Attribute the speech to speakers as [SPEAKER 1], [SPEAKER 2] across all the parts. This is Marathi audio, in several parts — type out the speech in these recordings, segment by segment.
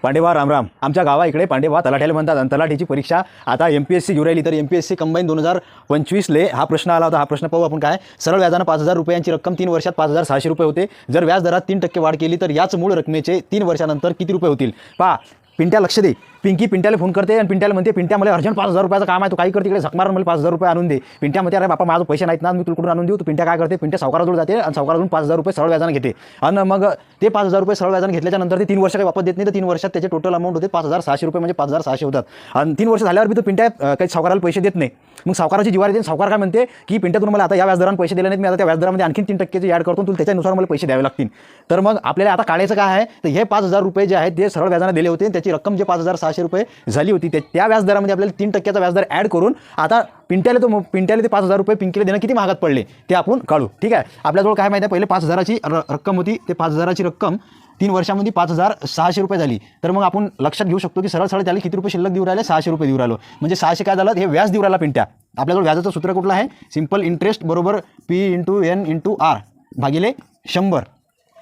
[SPEAKER 1] पांडेवा रामराम. आमच्या गावा इकडे पांडेवा तलाठ्याला म्हणतात आणि तलाठीची परीक्षा आता MPSC घेऊन राहिली. तर MPSC कंबाईन 2025ले हा प्रश्न आला होता. हा प्रश्न पाहू आपण. काय सरळ व्याजानं 5,000 रुपयांची रक्कम 3 वर्षात 5,600 रुपये होते. जर व्याज दरात 3% वाढ केली तर याच मूळ रकमेचे 3 वर्षानंतर किती रुपये होतील. पहा, पिंट्या लक्ष दे. पिंकी पिंट्याला फोन करते आणि पिंट्याला म्हणते, पिंट्या मला अर्जंट 5,000 रुपयाचं काम आहे, तो काही करते इकडे झक मारून मला 5,000 रुपये आणून दे. पिंट्या म्हणते, अरे बापा माझं पैसे नाहीत ना, मी तुला कुठून आणून देऊ. तर पिंट्या काय करते, पिंट्या सावकाराजवळ जाते आणि सावकाराजवळून 5,000 रुपये सरळ व्याजानं घेते. आणि मग ते 5,000 रुपये सरळ व्याजानं घेतल्याच्या नंतर ते 3 वर्ष काही वापस देत नाही. तर 3 वर्षात त्याचे टोटल अमाऊंट होते 5,600 रुपये, म्हणजे 5,600 होतात. आणि 3 वर्ष झाल्यावर बी तो पिंट्या काही सावकाराला पैसे देत नाही. मग सावकाराची जिवारी देते. सावकार काय म्हणते की पिंट्या तुम्हाला आता या व्याजदराने पैसे दिले नाहीत, मी आता त्या व्याजदरामध्ये आणखी 3% ॲड करतो, तुला त्याच्यानुसार मला पैसे द्यावे लागतील. तर मग आपल्याला आता काढायचं काय आहे, तर हे 5,000 रुपये जे आहेत ते सरळ व्याजाने दिले होते. त्याची रक्कम जे 5,600 रुपये झाली होती त्या व्याजदरामध्ये आपल्याला 3% व्याजदर ॲड करून आता पिंट्याला ते 5,000 रुपये पिंकीला देणं किती महागात पडले ते आपण काढू. ठीक आहे. आपल्याजवळ काय माहिती आहे, पहिले 5,000ची रक्कम होती. ते 5,000ची रक्कम 3 वर्षामध्ये 5,600 रुपये झाली. तर मग आपण लक्षात घेऊ शकतो की सरळ त्याला किती रुपये शिल्लक देऊ राहिले, 600 रुपये देऊ राहिलो. म्हणजे 600 काय झालं, हे व्याज देऊ राहिला पिंट्या. आपल्याजवळ व्याजाचं सूत्र कुठलं आहे, सिंपल इंटरेस्ट बरोबर P/N/R भागिले 100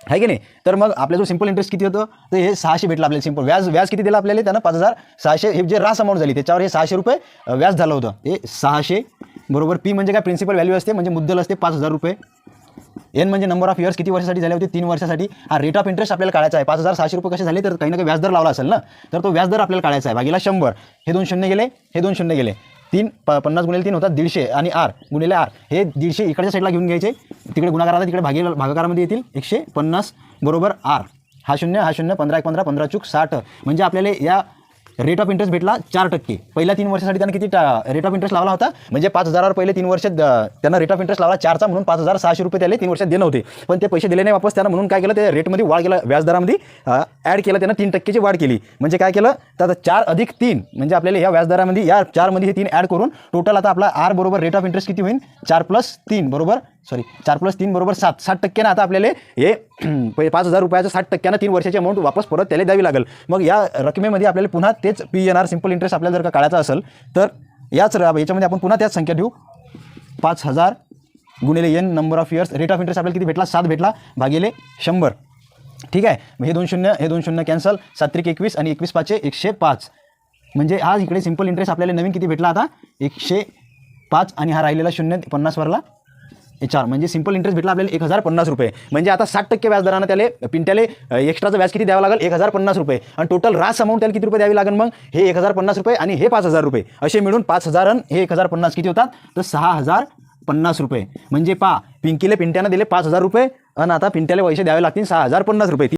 [SPEAKER 1] आहे की नाही. तर मग आपल्याजवळ सिंपल इंटरेस्ट किती होतं, तर हे 600 भेटलं आपल्याला. सिंपल व्याज किती दिलं आपल्याला, त्यानं 5,600 हे जे रास अमाऊंट झाली त्याच्यावर हे 600 रुपये व्याज झालं होतं. हे 600 बरोबर P म्हणजे काय, प्रिन्सिपल व्हॅल्यू असते, म्हणजे मुद्दल असते 5,000 रुपये. N म्हणजे नंबर ऑफ इयर्स, किती वर्षासाठी झाले होते, 3 वर्षासाठी. हा रेट ऑफ इंटरेस्ट आपल्याला काढायचा आहे. 5,600 रुपये कसे झाले, तर काही ना काही व्याजदर लावला असेल ना, तर तो व्याजदर आपल्याला काढायचा आहे. भागीला 100. हे 2 शून्य गेले, हे 2 शून्य गेले. 50 गुणिले 3 होतात 150 आणि R गुणिले R हे 150 इकडच्या साईडला घेऊन घ्यायचे. तिकडे गुणाकारात तिकडे भागाकारामध्ये येतील 150 बरोबर R. हा 0 15 15 15 चूक 60. म्हणजे आपल्याला या रेट ऑफ इंटरेस्ट भेटला 4%. पहिल्या 3 वर्षासाठी त्यानं किती रेट ऑफ इंटरेस्ट लावला होता, म्हणजे 5,000वर पहिले 3 वर्षात त्यांना रेट ऑफ इंटरेस्ट लावला 4चा, म्हणून 5,600 रुपये त्याला 3 वर्षात देणं होते. पण ते पैसे दिले नाही वापस त्यानं. म्हणून काय केलं, ते रेटमध्ये वाढ केलं, व्याजदरामध्ये ॲड केलं त्यानं, 3%ची वाढ केली. म्हणजे काय केलं, तर आता 4 अधिक 3 म्हणजे आपल्याला या व्याजदरामध्ये या 4मध्ये हे 3 ॲड करून टोटल आता आपला R बरोबर रेट ऑफ इंटरेस्ट किती होईल, 4 + 3 बरोबर 60% ना. आता आपल्याला हे 5,000 रुपयाचं 60% 3 वर्षाची अमाऊंट वापस परत त्याला द्यावी लागेल. मग या रकमेमध्ये आपल्याला पुन्हा तेच P/N/R सिंपल इंटरेस्ट आपल्याला जर का काढायचा असेल तर याच्यामध्ये आपण पुन्हा त्याच संख्या ठेवू. 5,000 गुणिले N number of years, rate of interest आपल्याला किती भेटला, 7 भेटला, भागिले 100. ठीक आहे. मग हे 2 शून्य कॅन्सल, 7 त्रिक 21 आणि 21 पाचे 105. म्हणजे हा इकडे सिंपल इंटरेस्ट आपल्याला नवीन किती भेटला आता, 105 आणि हा राहिलेला 50 वरला 4, म्हणजे सिंपल इंटरेस्ट भेटला आपल्याला 1,050 रुपये. म्हणजे आता 60% व्याजदरानं त्याला पिंट्याले एक्स्ट्राचं व्याज किती द्यावं लागेल, 1,050 रुपये. आणि टोटल रास अमाऊंट त्याला किती रुपये द्यावी लागेल, मग हे 1,050 रुपये आणि हे 5,000 रुपये असे मिळून 5,000 आणि हे 1,050 किती होतात, तर 6,050 रुपये. म्हणजे पिंकीले पिंट्यानं दिले 5,000 रुपये आणि आता पिंट्याला पैसे द्यावे लागतील 6,050 रुपये.